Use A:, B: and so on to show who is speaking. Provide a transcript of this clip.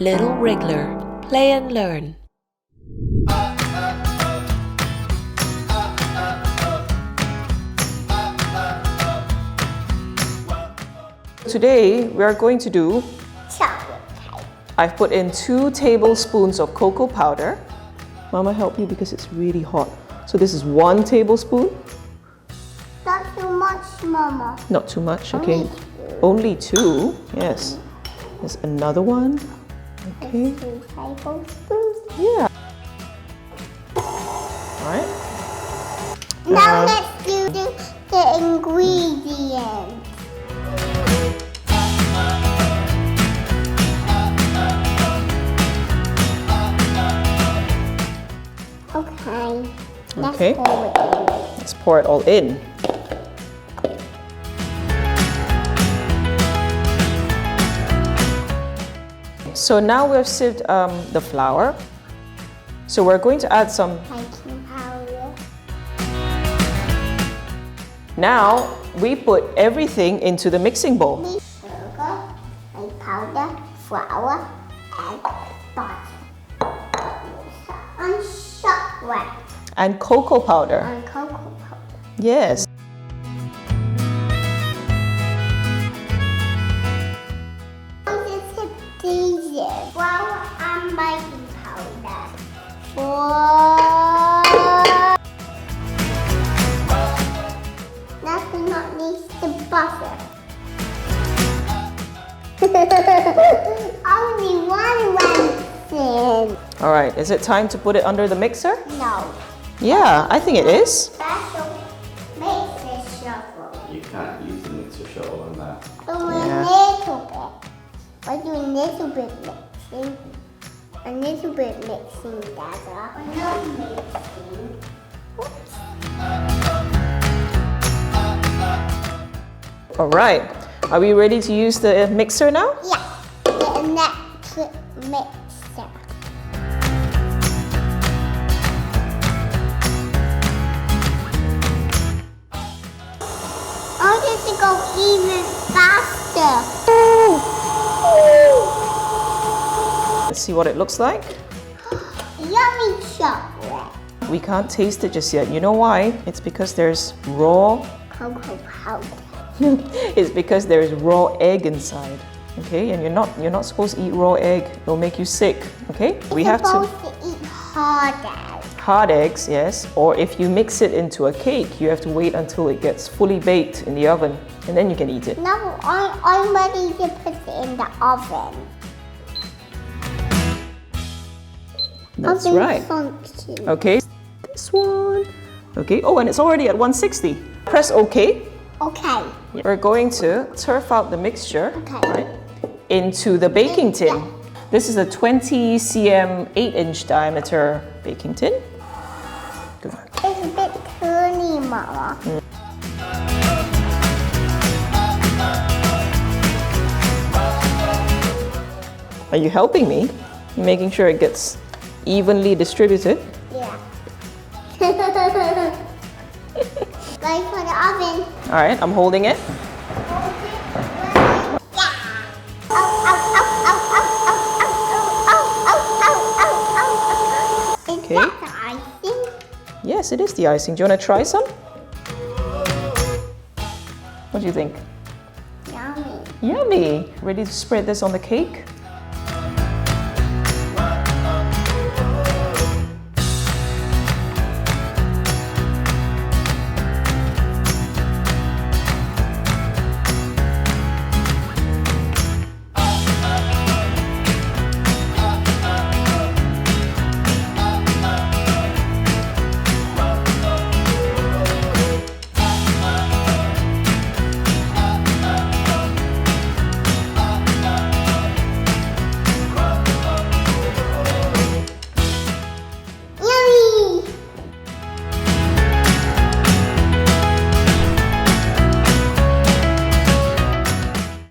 A: Little Wriggler, play and learn.
B: Today we are going to do
C: chocolate cake.
B: I've put in 2 tablespoons of cocoa powder. Mama, help you because it's really hot. So this is 1 tablespoon.
C: Not too much, Mama.
B: Not too much, okay. Only 2, yes. There's another one. Okay.
C: 2 tablespoons.
B: Yeah. Alright.
C: Now let's do the ingredients. Okay.
B: Okay.
C: Let's pour
B: Let's pour it
C: it in.
B: all in. So now we've sieved the flour. So we're going to add some.
C: Baking powder.
B: Now we put everything into the mixing bowl.
C: Sugar, and powder, flour, and butter. And chocolate.
B: And cocoa powder.
C: And cocoa powder.
B: Yes.
C: Flour and baking powder. Nothing not needs the butter. Only one went in.
B: All right, is it time to put it under the mixer?
C: No.
B: Yeah, I think it is.
C: Special mixer shovel.
D: You can't use the mixer shovel on that.
C: Do a
B: Yeah.
C: little bit. I do a little bit mixing. A little bit mixing, Dada. Enough mixing. Oops.
B: All right, are we ready to use the mixer now?
C: Yeah. The electric mixer. I want it to go even faster.
B: Let's see what it looks like.
C: Yummy chocolate.
B: We can't taste it just yet. You know why? It's because there's raw.
C: Cocoa powder.
B: It's because there's raw egg inside. Okay, and you're not supposed to eat raw egg. It'll make you sick. Okay, we have to
C: supposed to eat hard eggs.
B: hard eggs, yes. Or if you mix it into a cake, you have to wait until it gets fully baked in the oven, and then you can eat it.
C: No, I'm ready to put it in the oven.
B: That's
C: Oven
B: right.
C: function.
B: Okay, this one. Okay. Oh, and it's already at 160. Press OK.
C: Okay.
B: We're going to turf out the mixture,
C: Okay.
B: right, into the baking tin.
C: Yeah.
B: This is a 20 cm 8-inch diameter baking tin. Good.
C: It's a bit turny, Mama.
B: Are you helping me? You're making sure it gets evenly distributed.
C: Yeah. Ready for the oven.
B: All right, I'm holding it.
C: Is
B: Okay.
C: that the icing?
B: Yes, it is the icing. Do you want to try some? What do you think?
C: Yummy.
B: Yummy. Ready to spread this on the cake?